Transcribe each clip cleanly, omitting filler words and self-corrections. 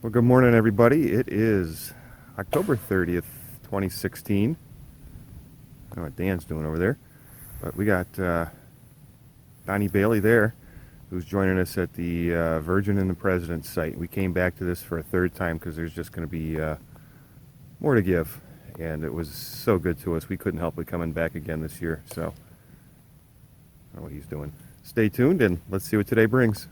Well, good morning, everybody. It is October 30th, 2016. I don't know what Dan's doing over there, but we got Donnie Bailey there, who's joining us at the Virgin and the President site. We came back to this for a third time because there's just going to be more to give, and it was so good to us. We couldn't help but coming back again this year, so I don't know what he's doing. Stay tuned, and let's see what today brings.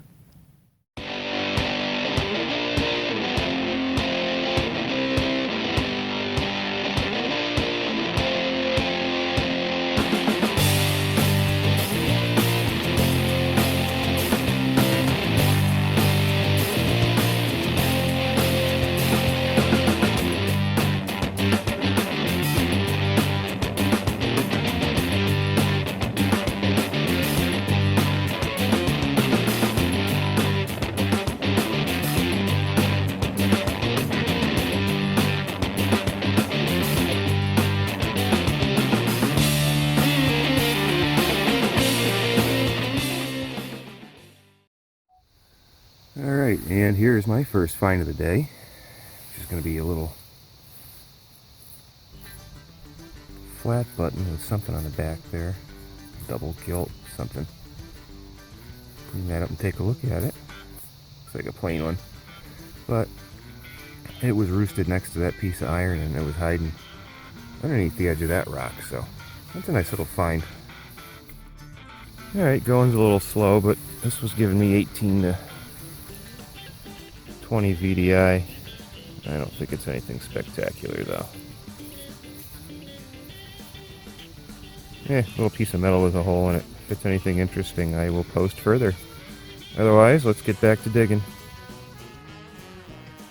Alright, and here's my first find of the day, which is going to be a little flat button with something on the back there, double gilt, something. Clean that up and take a look at it. Looks like a plain one, but it was roosted next to that piece of iron and it was hiding underneath the edge of that rock, so that's a nice little find. Alright, going's a little slow, but this was giving me 18 to 20 VDI. I don't think it's anything spectacular though. Little piece of metal with a hole in it. If it's anything interesting, I will post further. Otherwise, let's get back to digging.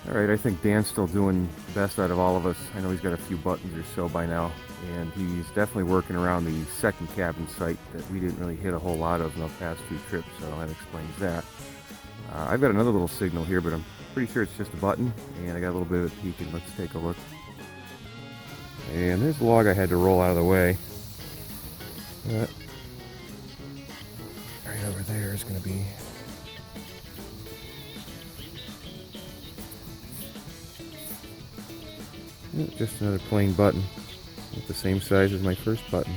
Alright, I think Dan's still doing the best out of all of us. I know he's got a few buttons or so by now, and he's definitely working around the second cabin site that we didn't really hit a whole lot of in the past few trips, so that explains that. I've got another little signal here, but I'm pretty sure it's just a button, and I got a little bit of a peek, and let's take a look. And there's the log I had to roll out of the way. But right over there is going to be just another plain button with the same size as my first button.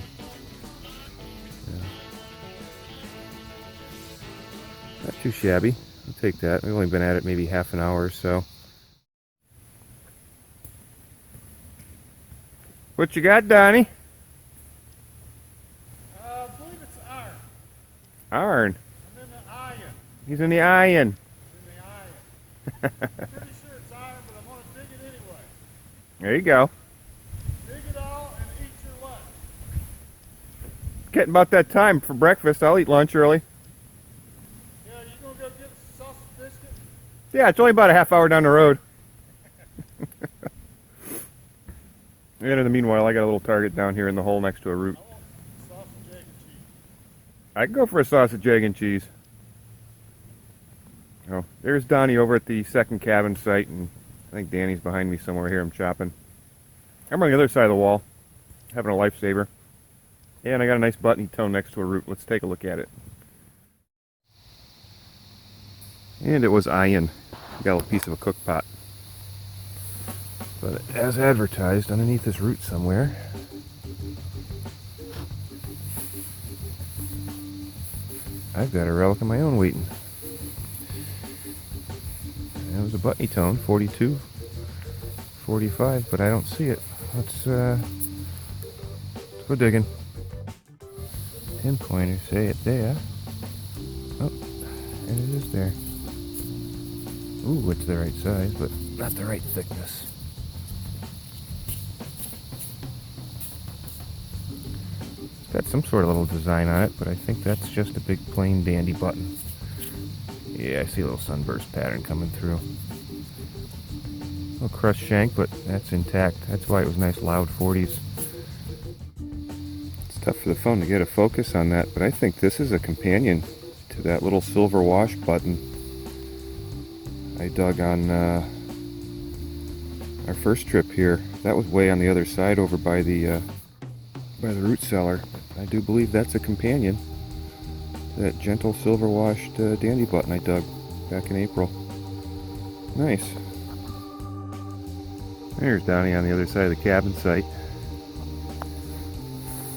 Not too shabby. I'll take that. We've only been at it maybe half an hour or so. What you got, Donnie? I believe it's iron. Iron? I'm in the iron. He's in the iron. In the iron. I'm pretty sure it's iron, but I'm going to dig it anyway. There you go. Dig it all and eat your lunch. Getting about that time for breakfast. I'll eat lunch early. Yeah, you going to go get a sausage biscuit? Yeah, it's only about a half hour down the road. And in the meanwhile, I got a little target down here in the hole next to a root. I want sausage, egg, and cheese. I can go for a sausage, egg, and cheese. Oh, there's Donnie over at the second cabin site, and I think Danny's behind me somewhere here. I'm chopping. I'm on the other side of the wall, having a lifesaver. And I got a nice buttony tone next to a root. Let's take a look at it. And it was iron. Got a little piece of a cook pot. But as advertised, underneath this root somewhere, I've got a relic of my own wheating. And it was a buttony tone, 42, 45, but I don't see it. Let's go digging. 10-pointer, say it there. Oh, and it is there. Ooh, it's the right size, but not the right thickness. Got some sort of little design on it, but I think that's just a big plain dandy button. Yeah, I see a little sunburst pattern coming through. A little crushed shank, but that's intact. That's why it was nice loud 40s. It's tough for the phone to get a focus on that, but I think this is a companion to that little silver wash button I dug on our first trip here. That was way on the other side over by the root cellar. I do believe that's a companion to that gentle silver washed dandy button I dug back in April. Nice. There's Donnie on the other side of the cabin site.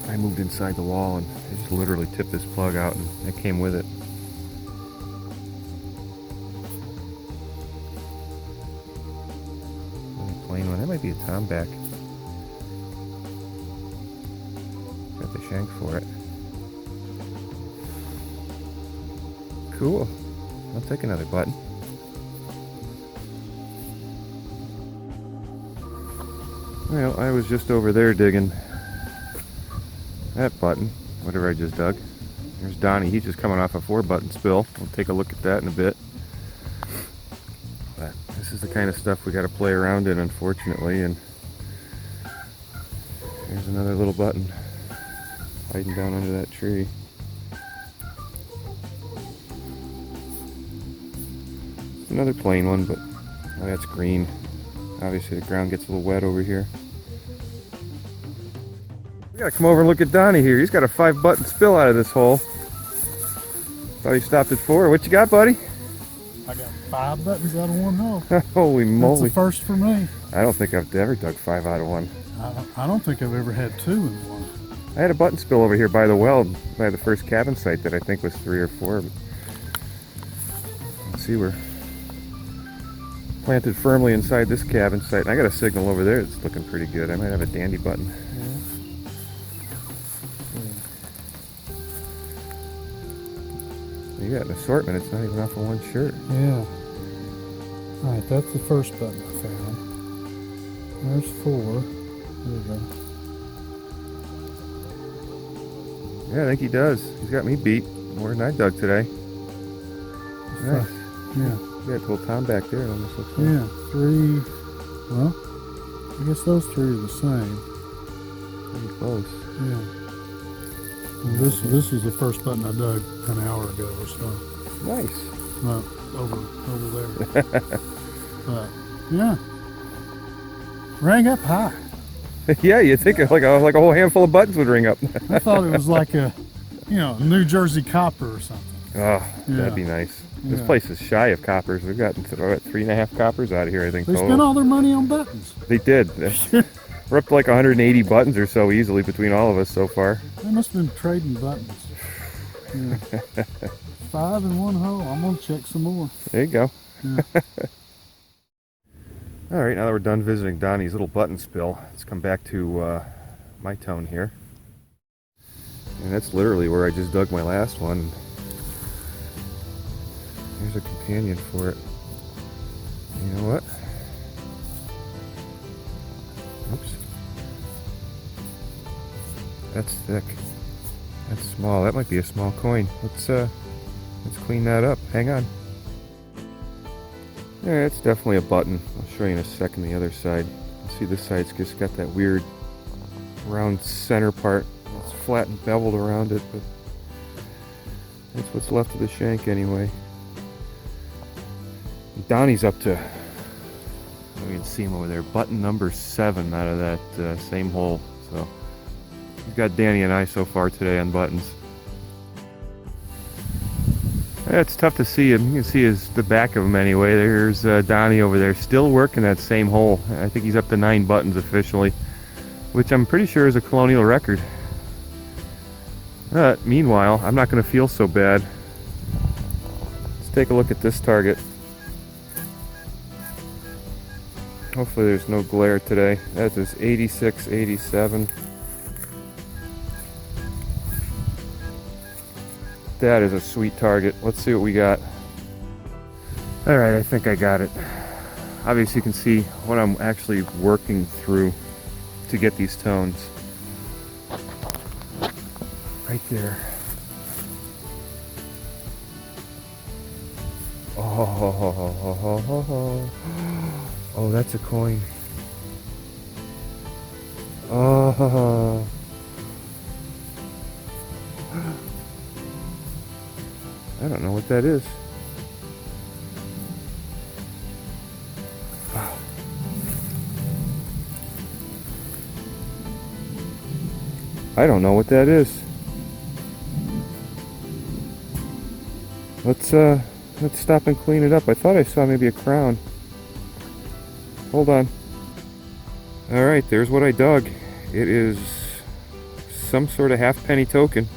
I moved inside the wall and I just literally tipped this plug out and it came with it. Plain one. That might be a tomback. Got the shank for it. Cool. I'll take another button. Well, I was just over there digging that button, whatever I just dug. There's Donnie. He's just coming off a 4-button spill. We'll take a look at that in a bit. But this is the kind of stuff we got to play around in, unfortunately. And here's another little button hiding down under that tree. It's another plain one, but oh, that's green. Obviously the ground gets a little wet over here. We gotta come over and look at Donnie here. He's got a 5-button spill out of this hole. Thought he stopped at 4. What you got, buddy? I got 5 buttons out of 1 hole. Holy moly. That's a first for me. I don't think I've ever dug 5 out of 1. I don't think I've ever had 2 in 1. I had a button spill over here by the well, by the first cabin site that I think was 3 or 4. But let's see, we're planted firmly inside this cabin site. And I got a signal over there that's looking pretty good. I might have a dandy button. You got an assortment. It's not even off of 1 shirt. Yeah. Alright, that's the first button I found. There's 4. There we go. Yeah, I think he does. He's got me beat more than I dug today. Nice. Yeah. You got a little tom back there. It almost looks like. Yeah, 3. Well, I guess those 3 are the same. Pretty close. Yeah. And this is the first button I dug an hour ago or so. Nice. Over there. But yeah, rang up high. Yeah, you think like a whole handful of buttons would ring up. I thought it was like a, New Jersey copper or something. Oh, Yeah. that'd be nice. This Yeah. place is shy of coppers. We've gotten 3.5 coppers out of here, I think. They total. spent all their money on buttons. They did. We're up to like 180 buttons or so easily between all of us so far. They must have been trading buttons. Yeah. 5 in 1 hole. I'm gonna check some more. There you go. Yeah. All right, now that we're done visiting Donnie's little button spill, let's come back to my tone here. And that's literally where I just dug my last one. Here's a companion for it. You know what? Oops. That's thick. That's small. That might be a small coin. Let's clean that up. Hang on. Yeah, it's definitely a button. I'll show you in a second the other side. See, this side's just got that weird round center part. It's flat and beveled around it, but that's what's left of the shank anyway. Donnie's up to, you can see him over there, button number 7 out of that same hole. So we've got Danny and I so far today on buttons. Yeah, it's tough to see him. You can see the back of him anyway. There's Donnie over there still working that same hole. I think he's up to 9 buttons officially, which I'm pretty sure is a colonial record. Meanwhile, I'm not going to feel so bad. Let's take a look at this target. Hopefully there's no glare today. That is 86, 87. That is a sweet target. Let's see what we got. Alright, I think I got it. Obviously you can see what I'm actually working through to get these tones. Right there. Oh, that's a coin. Oh. I don't know what that is. I don't know what that is. Let's stop and clean it up. I thought I saw maybe a crown. Hold on. Alright, there's what I dug. It is some sort of halfpenny token.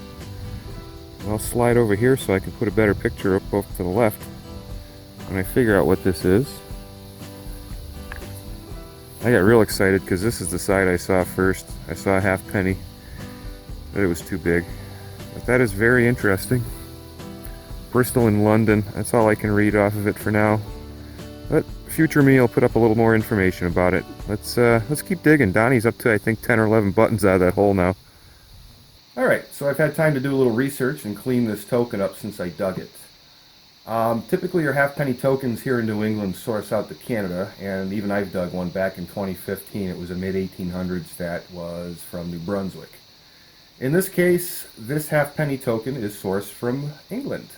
I'll slide over here so I can put a better picture up off to the left when I figure out what this is. I got real excited because this is the side I saw first. I saw a halfpenny, but it was too big. But that is very interesting. Bristol in London, that's all I can read off of it for now. But future me will put up a little more information about it. Let's keep digging. Donnie's up to I think 10 or 11 buttons out of that hole now. Alright, so I've had time to do a little research and clean this token up since I dug it. Typically your halfpenny tokens here in New England source out to Canada, and even I've dug one back in 2015. It was a mid-1800s that was from New Brunswick. In this case, this halfpenny token is sourced from England.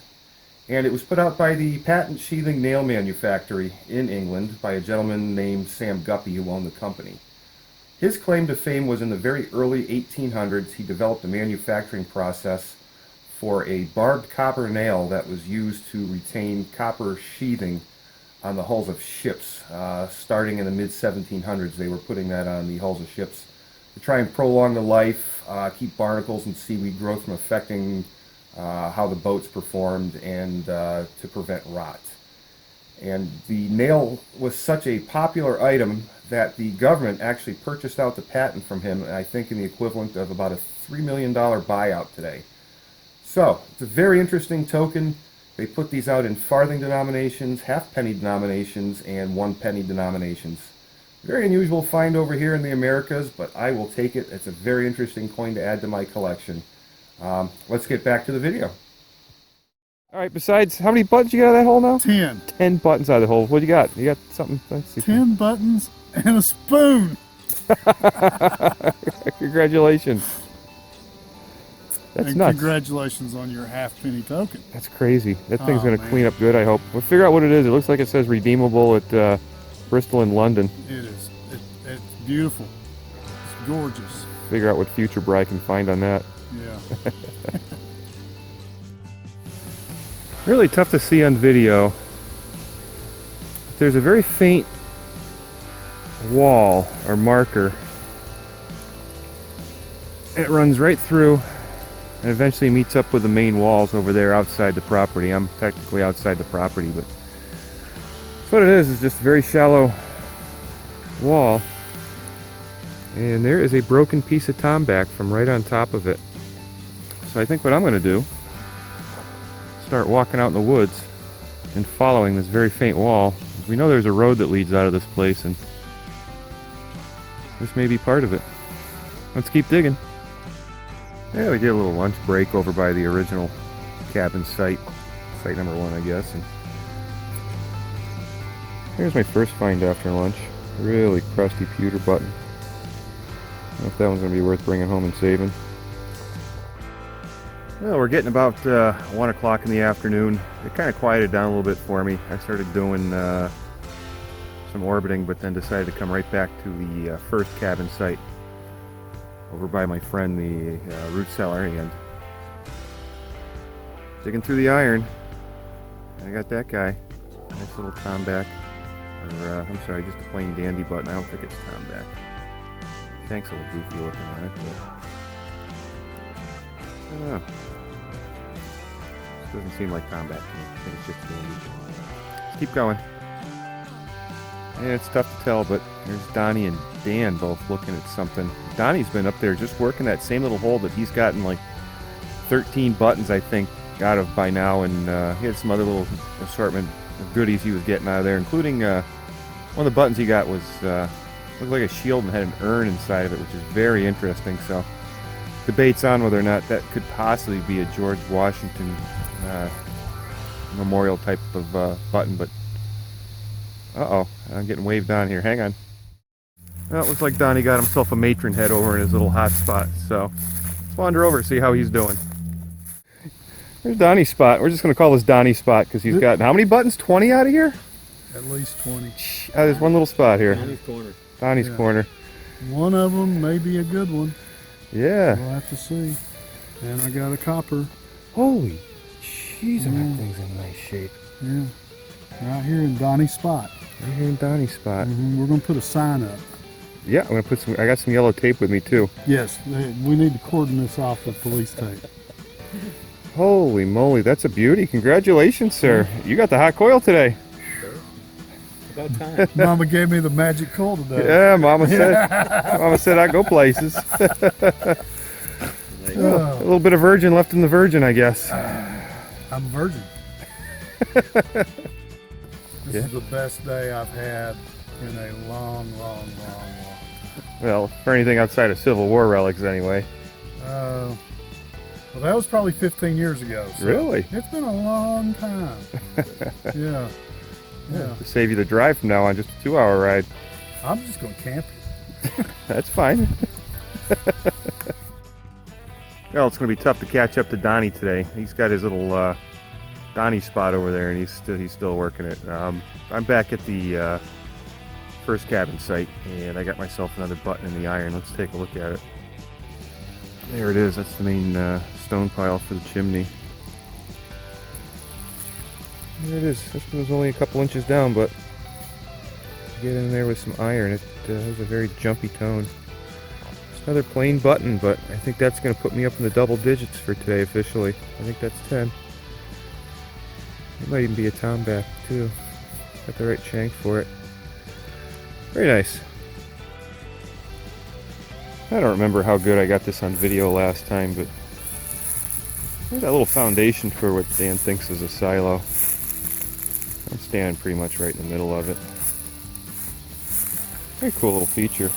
And it was put out by the Patent Sheathing Nail Manufactory in England by a gentleman named Sam Guppy who owned the company. His claim to fame was in the very early 1800s. He developed a manufacturing process for a barbed copper nail that was used to retain copper sheathing on the hulls of ships. Starting in the mid-1700s, they were putting that on the hulls of ships to try and prolong the life, keep barnacles and seaweed growth from affecting how the boats performed, and to prevent rot. And the nail was such a popular item that the government actually purchased out the patent from him, I think in the equivalent of about a $3 million buyout today. So, it's a very interesting token. They put these out in farthing denominations, halfpenny denominations, and 1 penny denominations. Very unusual find over here in the Americas, but I will take it. It's a very interesting coin to add to my collection. Let's get back to the video. Alright, besides, how many buttons you got out of that hole now? 10. 10 buttons out of the hole. What do you got? You got something? Let's see. 10 buttons and a spoon. Congratulations. That's and nuts. Congratulations on your halfpenny token. That's crazy. That thing's going to man. clean up good, I hope. We'll figure out what it is. It looks like it says redeemable at Bristol in London. It is. It's beautiful. It's gorgeous. Figure out what future Bri can find on that. Yeah. Really tough to see on video. There's a very faint wall or marker. It runs right through and eventually meets up with the main walls over there outside the property. I'm technically outside the property, but that's what it is just a very shallow wall. And there is a broken piece of tomback from right on top of it. So I think what I'm going to do, start walking out in the woods and following this very faint wall. We know there's a road that leads out of this place, and this may be part of it. Let's keep digging. Yeah, we did a little lunch break over by the original cabin site number 1, I guess. And here's my first find after lunch. Really crusty pewter button. I don't know if that one's going to be worth bringing home and saving. Well, we're getting about 1 o'clock in the afternoon. It kind of quieted down a little bit for me. I started doing some orbiting, but then decided to come right back to the first cabin site over by my friend, the root cellar, and digging through the iron. I got that guy. Nice little tomback. Or, I'm sorry, just a plain dandy button. I don't think it's tomback. Tank's a little goofy looking on it, but I don't know. Doesn't seem like combat to me. I think it's just dandy. Let's keep going. Yeah, it's tough to tell, but there's Donnie and Dan both looking at something. Donnie's been up there just working that same little hole that he's gotten like 13 buttons, I think, out of by now, and he had some other little assortment of goodies he was getting out of there, including one of the buttons he got was looked like a shield and had an urn inside of it, which is very interesting. So debates on whether or not that could possibly be a George Washington memorial type of button, but uh-oh, I'm getting waved on here. Hang on. Well, it looks like Donnie got himself a matron head over in his little hot spot, so let's wander over and see how he's doing. There's Donnie's spot. We're just going to call this Donnie's spot because he's got, how many buttons? 20 out of here? At least 20. There's one little spot here. Donnie's corner. Donnie's corner. One of them may be a good one. Yeah. We'll have to see. And I got a copper. Holy jeez, that thing's in nice shape. Yeah. Right here in Donnie's spot. Right here in Donnie's spot. We're going to put a sign up. Yeah, I'm gonna put some. I got some yellow tape with me too. Yes, we need to cordon this off with police tape. Holy moly, that's a beauty! Congratulations, sir. You got the hot coil today. About time. Mama gave me the magic coal today. Yeah, Mama said. Mama said I go places. Like, A little bit of virgin left in the virgin, I guess. I'm a virgin. This is the best day I've had in a long. Well, for anything outside of Civil War relics, anyway. Well, that was probably 15 years ago. So Really? It's been a long time. Yeah. To save you the drive from now on, just a 2-hour ride. I'm just going to camp. That's fine. Well, it's going to be tough to catch up to Donnie today. He's got his little Donnie spot over there, and he's still working it. I'm back at the first cabin site, and I got myself another button in the iron. Let's take a look at it. There it is. That's the main stone pile for the chimney. There it is. This one was only a couple inches down, but get in there with some iron. It has a very jumpy tone. It's another plain button, but I think that's going to put me up in the double digits for today officially. I think that's 10. It might even be a tomback too. Got the right shank for it. Very nice. I don't remember how good I got this on video last time, but there's that little foundation for what Dan thinks is a silo. I'm standing pretty much right in the middle of it. Very cool little feature.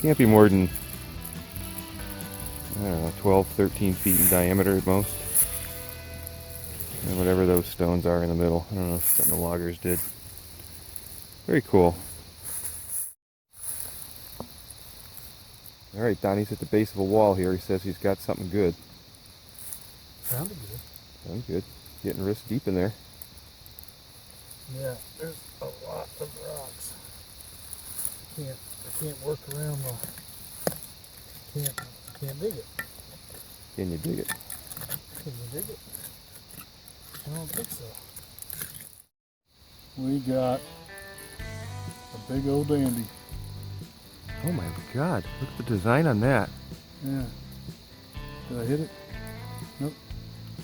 Can't be more than, I don't know, 12, 13 feet in diameter at most. And whatever those stones are in the middle. I don't know if it's something the loggers did. Very cool. Alright, Donnie's at the base of a wall here. He says he's got something good. Sounded good. Sounds good. Getting wrist deep in there. Yeah, there's a lot of rocks. I can't work around the. Can't dig it. Can you dig it? Can you dig it? I don't think so. We got a big old dandy. Oh my god, look at the design on that. Yeah. Did I hit it? Nope.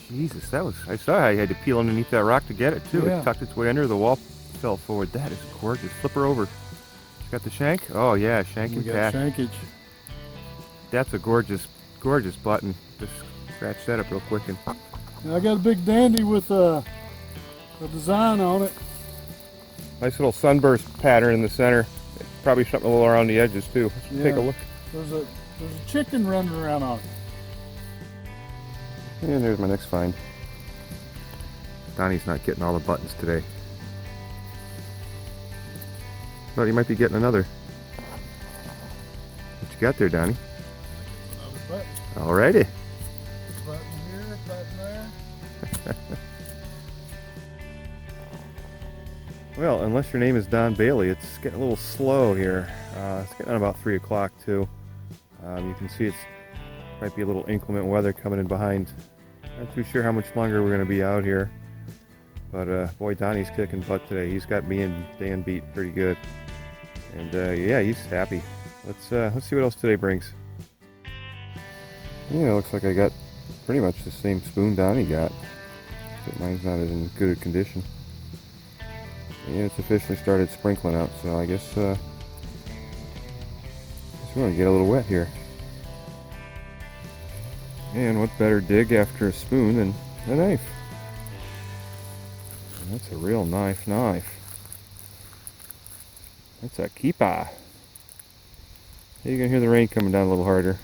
Jesus, that was, I saw how you had to peel underneath that rock to get it too. Yeah. It tucked its way under, the wall fell forward. That is gorgeous. Flip her over. You got the shank? Oh yeah, shank We and got tack. shankage. That's a gorgeous, gorgeous button. Just scratch that up real quick and And I got a big dandy with a design on it. nice little sunburst pattern in the center. Probably something a little around the edges too. Let's take a Yeah. look. There's a chicken running around on it. And there's my next find. Donnie's not getting all the buttons today. But he might be getting another. What you got there, Donnie? Another button. Alrighty. Button here, button there. Well, unless your name is Don Bailey, it's getting a little slow here. It's getting on about 3 o'clock too. You can see it's might be a little inclement weather coming in behind. Not too sure how much longer we're going to be out here. But boy, Donnie's kicking butt today. He's got me and Dan beat pretty good. And yeah, he's happy. Let's see what else today brings. Yeah, looks like I got pretty much the same spoon Donnie got. But mine's not as in good a condition. And it's officially started sprinkling out, so I guess we're going to get a little wet here. And what better dig after a spoon than a knife? And that's a real knife. That's a keeper. You can hear the rain coming down a little harder.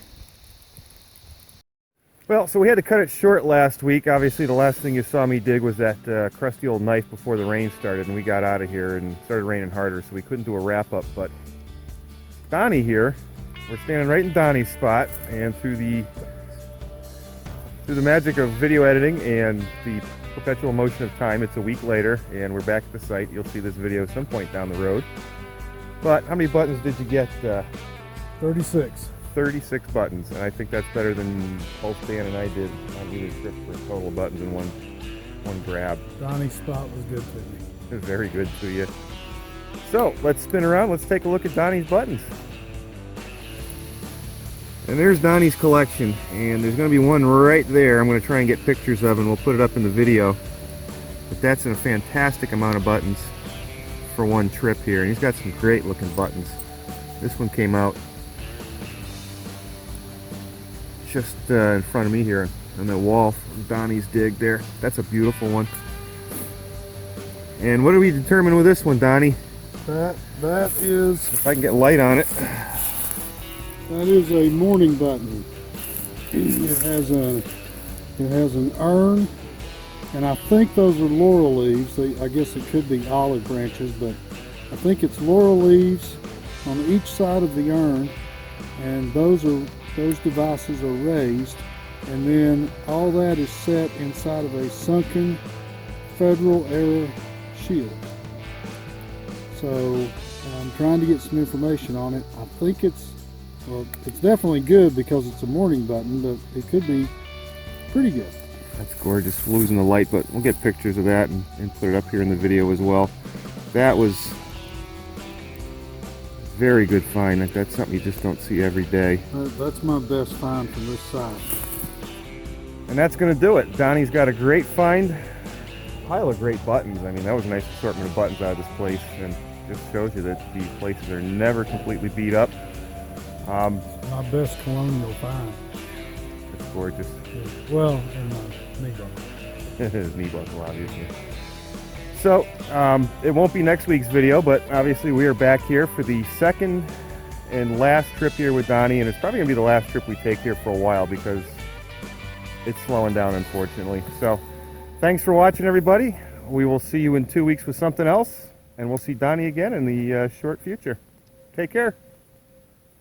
Well, so we had to cut it short last week. Obviously, the last thing you saw me dig was that crusty old knife before the rain started, and we got out of here and started raining harder, so we couldn't do a wrap-up. But Donnie here, we're standing right in Donnie's spot, and through the magic of video editing and the perpetual motion of time, it's a week later, and we're back at the site. You'll see this video some point down the road. But how many buttons did you get? 36. 36 buttons, and I think that's better than both Dan and I did on either trip for total buttons in one grab. Donnie's spot was good to me. It was very good to you. So let's spin around. Let's take a look at Donnie's buttons. And there's Donnie's collection, and there's going to be one right there I'm going to try and get pictures of, and we'll put it up in the video. But that's a fantastic amount of buttons for one trip here, and he's got some great looking buttons. This one came out just in front of me here on the wall from Donnie's dig there. That's a beautiful one. And what do we determine with this one, Donnie? That is If I can get light on it. a morning button. It has an urn, and I think those are laurel leaves. I guess it could be olive branches, but I think it's laurel leaves on each side of the urn, and those devices are raised, and then all that is set inside of a sunken Federal era shield. So I'm trying to get some information on it. I think it's definitely good because it's a morning button, but it could be pretty good. That's gorgeous. Losing the light, but we'll get pictures of that and put it up here in the video as well. That was very good find. That's something you just don't see every day. That's my best find from this side. And that's going to do it. Donnie's got a great find. Pile of great buttons. I mean, that was a nice assortment of buttons out of this place, and just shows you that these places are never completely beat up. My best colonial find. It's gorgeous. Well, in my knee buckle. His knee buckle, obviously. So, it won't be next week's video, but obviously we are back here for the second and last trip here with Donnie, and it's probably going to be the last trip we take here for a while because it's slowing down, unfortunately. So, thanks for watching, everybody. We will see you in 2 weeks with something else, and we'll see Donnie again in the short future. Take care.